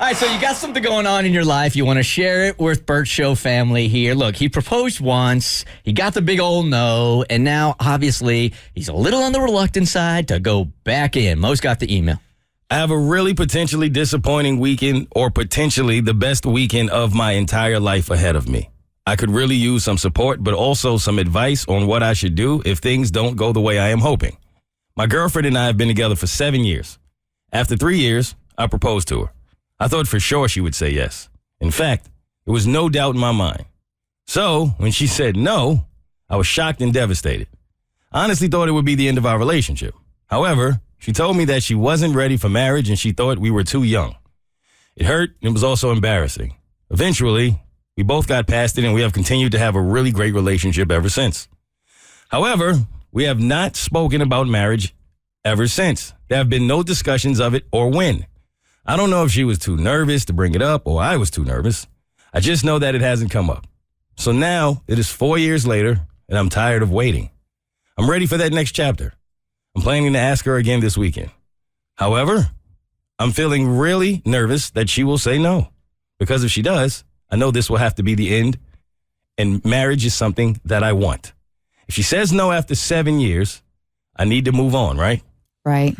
right, so you got something going on in your life. You want to share it with Bert Show family here. Look, he proposed once. He got the big old no. And now, obviously, he's a little on the reluctant side to go back in. Mo's got the email. I have a really potentially disappointing weekend, or potentially the best weekend of my entire life ahead of me. I could really use some support, but also some advice on what I should do if things don't go the way I am hoping. My girlfriend and I have been together for 7 years. After 3 years, I proposed to her. I thought for sure she would say yes. In fact, there was no doubt in my mind. So, when she said no, I was shocked and devastated. I honestly thought it would be the end of our relationship. However, she told me that she wasn't ready for marriage and she thought we were too young. It hurt and it was also embarrassing. Eventually, we both got past it and we have continued to have a really great relationship ever since. However, we have not spoken about marriage ever since. There have been no discussions of it or when. I don't know if she was too nervous to bring it up or I was too nervous. I just know that it hasn't come up. So now it is 4 years later and I'm tired of waiting. I'm ready for that next chapter. I'm planning to ask her again this weekend. However, I'm feeling really nervous that she will say no. Because if she does, I know this will have to be the end, and marriage is something that I want. If she says no after 7 years, I need to move on, right? Right.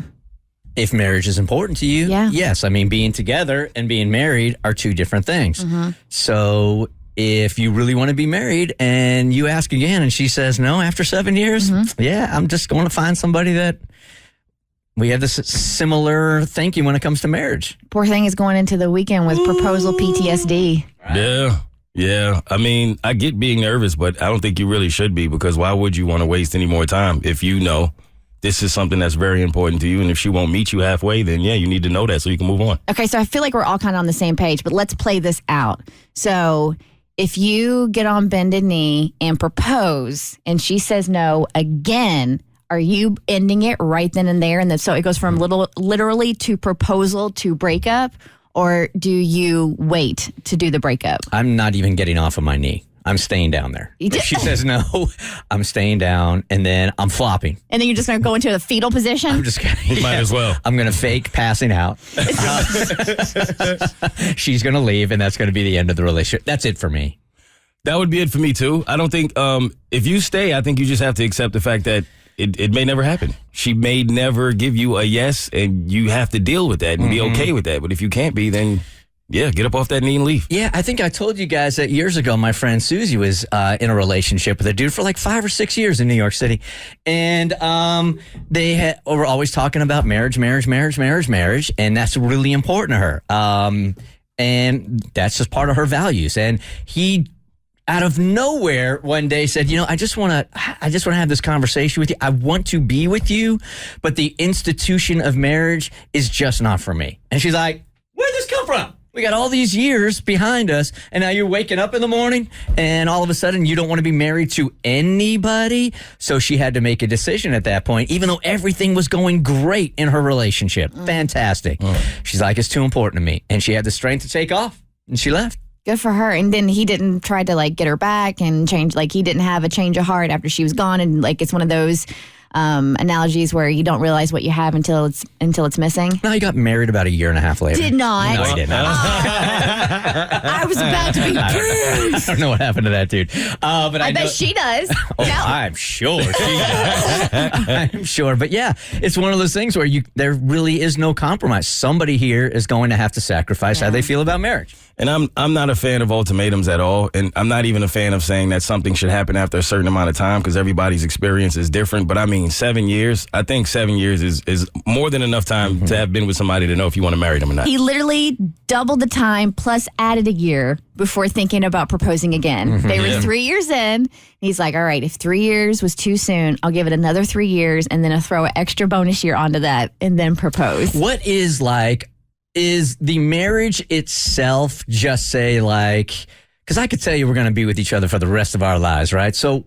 If marriage is important to you, Yeah. yes. I mean, being together and being married are two different things. Mm-hmm. So if you really want to be married and you ask again and she says no after 7 years, yeah, I'm just going to find somebody that we have this similar thinking when it comes to marriage. Poor thing is going into the weekend with proposal PTSD. Yeah. I mean, I get being nervous, but I don't think you really should be, because why would you want to waste any more time if you know this is something that's very important to you, and if she won't meet you halfway, then yeah, you need to know that so you can move on. Okay, so I feel like we're all kind of on the same page, but let's play this out. So if you get on bended knee and propose and she says no again, are you ending it right then and there? And then so it goes from literally to proposal to breakup, or do you wait to do the breakup? I'm not even getting off of my knee. I'm staying down there. If she says no, I'm staying down, and then I'm flopping. And then you're just going to go into a fetal position? I'm just kidding. Might as well. I'm going to fake passing out. She's going to leave, and that's going to be the end of the relationship. That's it for me. That would be it for me, too. I don't think, if you stay, I think you just have to accept the fact that it may never happen. She may never give you a yes, and you have to deal with that and be okay with that. But if you can't be, then yeah, get up off that knee and leave. Yeah, I think I told you guys that years ago, my friend Susie was in a relationship with a dude for like 5 or 6 years in New York City. And they were always talking about marriage. And that's really important to her. And that's just part of her values. And he, out of nowhere, one day said, I just want to have this conversation with you. I want to be with you, but the institution of marriage is just not for me. And she's like, where'd this come from? We got all these years behind us, and now you're waking up in the morning, and all of a sudden you don't want to be married to anybody. So she had to make a decision at that point, even though everything was going great in her relationship. Fantastic. She's like, it's too important to me. And she had the strength to take off, and she left. Good for her. And then he didn't try to get her back and change, he didn't have a change of heart after she was gone. And it's one of those analogies where you don't realize what you have until it's missing. No, he got married about 1.5 years later. Did not. No, he didn't. I was about to be pissed. I don't know what happened to that dude. But I bet she does. Oh, no. I'm sure she does. I'm sure. But yeah, it's one of those things where there really is no compromise. Somebody here is going to have to sacrifice how they feel about marriage. And I'm not a fan of ultimatums at all. And I'm not even a fan of saying that something should happen after a certain amount of time, because everybody's experience is different. But I mean, 7 years, I think 7 years is more than enough time to have been with somebody to know if you want to marry them or not. He literally doubled the time plus added a year before thinking about proposing again. They were 3 years in. He's like, all right, if 3 years was too soon, I'll give it another 3 years and then I'll throw an extra bonus year onto that and then propose. What is the marriage itself just say because I could tell you we're going to be with each other for the rest of our lives, right? So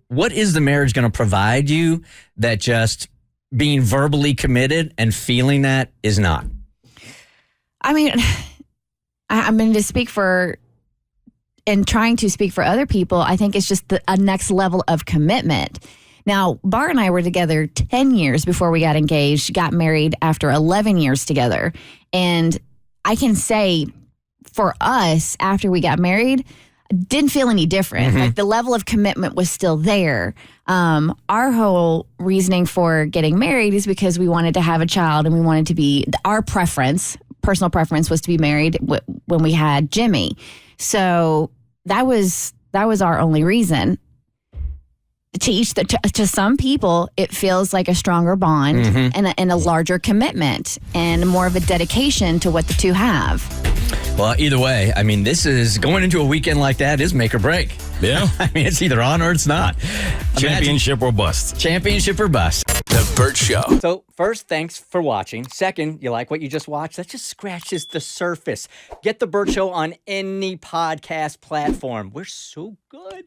what is the marriage going to provide you that just being verbally committed and feeling that is not? I mean, I'm going to speak for and trying to speak for other people. I think it's just a next level of commitment. Now, Bar and I were together 10 years before we got engaged, got married after 11 years together. And I can say for us, after we got married, didn't feel any different. Like the level of commitment was still there. Our whole reasoning for getting married is because we wanted to have a child, and we wanted to be, our personal preference was to be married when we had Jimmy. So that was our only reason. To some people, it feels like a stronger bond and a larger commitment and more of a dedication to what the two have. Well, either way, I mean, this is going into a weekend like that is make or break. Yeah. I mean, it's either on or it's not. Championship or bust. Championship or bust. The Bert Show. So, first, thanks for watching. Second, you like what you just watched? That just scratches the surface. Get The Bert Show on any podcast platform. We're so good.